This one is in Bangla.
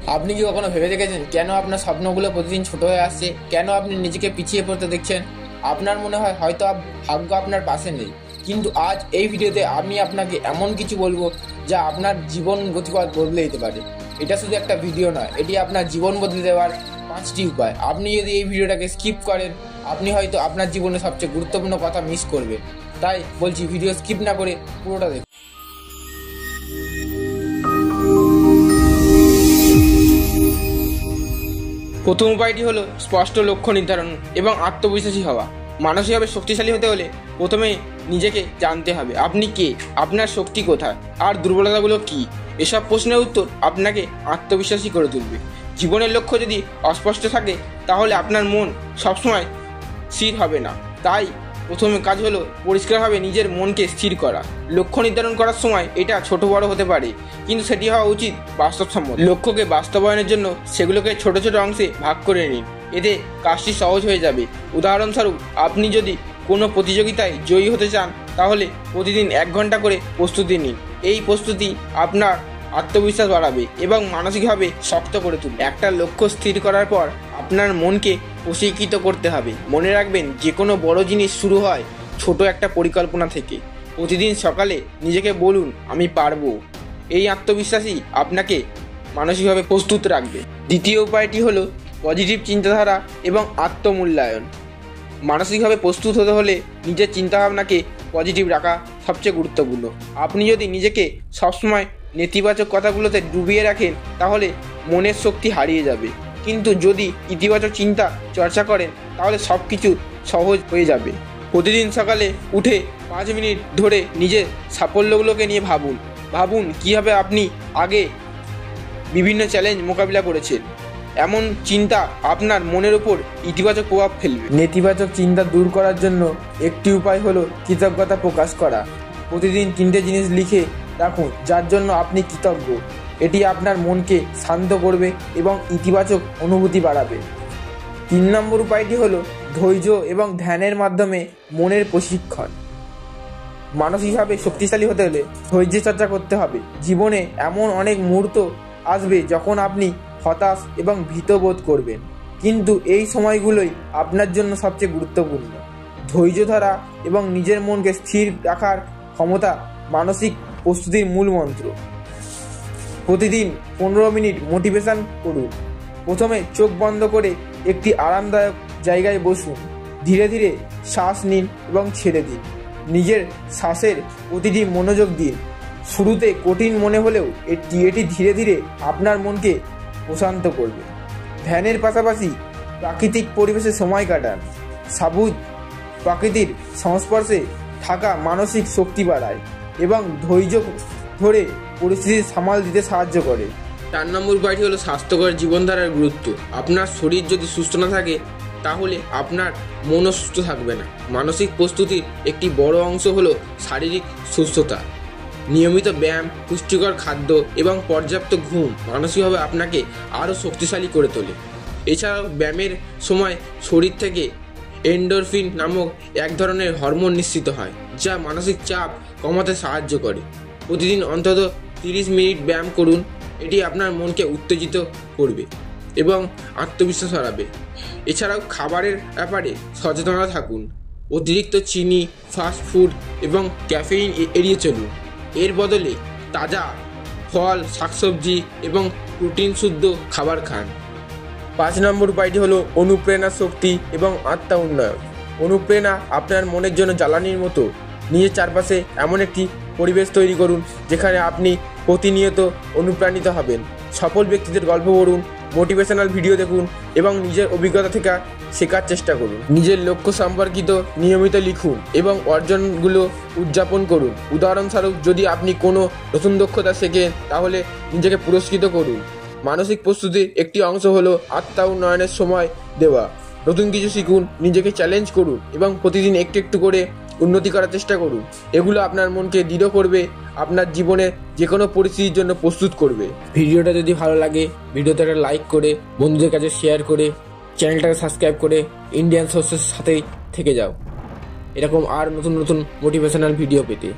আপনি কি কখনো ভেবে দেখেছেন কেন আপনার স্বপ্নগুলো প্রতিদিন ছোট হয়ে আসছে? কেন আপনি নিজেকে পিছিয়ে পড়তে দেখছেন? আপনার মনে হয় হয়তো ভাগ্য আপনার পাশে নেই, কিন্তু আজ এই ভিডিওতে আমি আপনাকে এমন কিছু বলবো যা আপনার জীবন গতিপথ বদলে দিতে পারে। এটা শুধু একটা ভিডিও নয়, এটি আপনার জীবন বদলে দেওয়ার 5টি উপায়। আপনি যদি এই ভিডিওটাকে স্কিপ করেন, আপনি হয়তো আপনার জীবনে সবচেয়ে গুরুত্বপূর্ণ কথা মিস করবেন। তাই বলছি, ভিডিও স্কিপ না করে পুরোটা দেখুন। প্রথম উপায়টি হলো স্পষ্ট লক্ষ্য নির্ধারণ এবং আত্মবিশ্বাসী হওয়া। মানসিকভাবে শক্তিশালী হতে হলে প্রথমে নিজেকে জানতে হবে আপনি কে, আপনার শক্তি কোথায় আর দুর্বলতাগুলো কি। এসব প্রশ্নের উত্তর আপনাকে আত্মবিশ্বাসী করে তুলবে। জীবনের লক্ষ্য যদি অস্পষ্ট থাকে তাহলে আপনার মন সবসময় স্থির হবে না। তাই প্রথম কাজ হলো পরিষ্কারভাবে নিজের মনকে স্থির করা। লক্ষ্য নির্ধারণ করার সময় এটা ছোট বড় হতে পারে, কিন্তু সেটি হওয়া উচিত বাস্তবসম্মত। লক্ষ্যকে বাস্তবায়নের জন্য সেগুলোকে ছোট ছোট অংশে ভাগ করে নিন, এতে কাজটি সহজ হয়ে যাবে। উদাহরণস্বরূপ, আপনি যদি কোনো প্রতিযোগিতায় জয়ী হতে চান তাহলে প্রতিদিন 1 ঘন্টা করে প্রস্তুতি নিন। এই প্রস্তুতি আপনার আত্মবিশ্বাস বাড়াবে এবং মানসিকভাবে শক্ত করে তুলবে। একটা লক্ষ্য স্থির করার পর আপনার মনকে প্রশিক্ষিত করতে হবে। মনে রাখবেন, যে কোনো বড় জিনিস শুরু হয় ছোট একটা পরিকল্পনা থেকে। প্রতিদিন সকালে নিজেকে বলুন, আমি পারবো। এই আত্মবিশ্বাসই আপনাকে মানসিকভাবে প্রস্তুত রাখবে। দ্বিতীয় উপায়টি হলো পজিটিভ চিন্তাধারা এবং আত্মমূল্যায়ন। মানসিকভাবে প্রস্তুত হতে হলে নিজের চিন্তাভাবনাকে পজিটিভ রাখা সবচেয়ে গুরুত্বপূর্ণ। আপনি যদি নিজেকে সবসময় নেতিবাচক কথাগুলোতে ডুবিয়ে রাখেন তাহলে মনের শক্তি হারিয়ে যাবে, কিন্তু যদি ইতিবাচক চিন্তা চর্চা করেন তাহলে সব কিছু সহজ হয়ে যাবে। প্রতিদিন সকালে উঠে 5 মিনিট ধরে নিজের সাফল্যগুলোকে নিয়ে ভাবুন কীভাবে আপনি আগে বিভিন্ন চ্যালেঞ্জ মোকাবিলা করেছেন। এমন চিন্তা আপনার মনের উপর ইতিবাচক প্রভাব ফেলবে। নেতিবাচক চিন্তা দূর করার জন্য একটি উপায় হলো কৃতজ্ঞতা প্রকাশ করা। প্রতিদিন 3টে জিনিস লিখে রাখুন যার জন্য আপনি কৃতজ্ঞ। এটি আপনার মনকে শান্ত করবে এবং ইতিবাচক অনুভূতি বাড়াবে। 3 নম্বর উপায়টি হলো ধৈর্য এবং ধ্যানের মাধ্যমে মনের প্রশিক্ষণ। মানসিকভাবে শক্তিশালী হতে হলে ধৈর্য চর্চা করতে হবে। জীবনে এমন অনেক মুহূর্ত আসবে যখন আপনি হতাশ এবং ভীত বোধ করবেন, কিন্তু এই সময়গুলোই আপনার জন্য সবচেয়ে গুরুত্বপূর্ণ। ধৈর্য ধরা এবং নিজের মনকে স্থির রাখার ক্ষমতা মানসিক প্রস্তুতির মূল মন্ত্র। প্রতিদিন 15 মিনিট মোটিভেশন করুন। প্রথমে চোখ বন্ধ করে একটি আরামদায়ক জায়গায় বসুন। ধীরে ধীরে শ্বাস নিন এবং ছেড়ে দিন। নিজের শ্বাসের প্রতিটি মনোযোগ দিন। শুরুতে কঠিন মনে হলেও এটি ধীরে ধীরে আপনার মনকে প্রশান্ত করবে। ধ্যানের পাশাপাশি প্রাকৃতিক পরিবেশে সময় কাটান। সবুজ প্রকৃতির সংস্পর্শে থাকা মানসিক শক্তি বাড়ায় এবং ধৈর্য ধরে পরিস্থিতি সামাল দিতে সাহায্য করে। 4 নম্বর উপায়টি হলো স্বাস্থ্যকর জীবনধারার গুরুত্ব। আপনার শরীর যদি সুস্থ না থাকে তাহলে আপনার মনও সুস্থ থাকবে না। মানসিক প্রস্তুতির একটি বড় অংশ হলো শারীরিক সুস্থতা। নিয়মিত ব্যায়াম, পুষ্টিকর খাদ্য এবং পর্যাপ্ত ঘুম মানসিকভাবে আপনাকে আরও শক্তিশালী করে তোলে। এছাড়াও ব্যায়ামের সময় শরীর থেকে এন্ডোরফিন নামক এক ধরনের হরমোন নিঃসৃত হয় যা মানসিক চাপ কমাতে সাহায্য করে। প্রতিদিন অন্তত 30 মিনিট ব্যায়াম করুন। এটি আপনার মনকে উত্তেজিত করবে এবং আত্মবিশ্বাস বাড়াবে। এছাড়াও খাবারের ব্যাপারে সচেতনতা থাকুন। অতিরিক্ত চিনি, ফাস্ট ফুড এবং ক্যাফেইন এড়িয়ে চলুন। এর বদলে তাজা ফল, শাকসবজি এবং প্রোটিন শুদ্ধ খাবার খান। 5 নম্বর উপায়টি হলো অনুপ্রেরণা শক্তি এবং আত্মা উন্নয়ন। অনুপ্রেরণা আপনার মনের জন্য জ্বালানির মতো। নিজের চারপাশে এমন একটি পরিবেশ তৈরি করুন যেখানে আপনি প্রতিনিয়ত অনুপ্রাণিত হবেন। সফল ব্যক্তিদের গল্প পড়ুন, মোটিভেশনাল ভিডিও দেখুন এবং নিজের অভিজ্ঞতা থেকে শেখার চেষ্টা করুন। নিজের লক্ষ্য সম্পর্কিত নিয়মিত লিখুন এবং অর্জনগুলো উদযাপন করুন। উদাহরণস্বরূপ, যদি আপনি কোনো নতুন দক্ষতা শেখেন তাহলে নিজেকে পুরস্কৃত করুন। মানসিক প্রস্তুতির একটি অংশ হলো আত্মা উন্নয়নের সময় দেওয়া। নতুন কিছু শিখুন, নিজেকে চ্যালেঞ্জ করুন এবং প্রতিদিন একটু একটু করে উন্নতি করার চেষ্টা করুন। এগুলো আপনার মনকে দৃঢ় করবে, আপনার জীবনে যে কোনো পরিস্থিতির জন্য প্রস্তুত করবে। ভিডিওটা যদি ভালো লাগে ভিডিওতে একটা লাইক করে বন্ধুদের কাছে শেয়ার করে চ্যানেলটাকে সাবস্ক্রাইব করে ইন্ডিয়ান সোর্সের সাথেই থেকে যাও এরকম আর নতুন নতুন মোটিভেশনাল ভিডিও পেতে।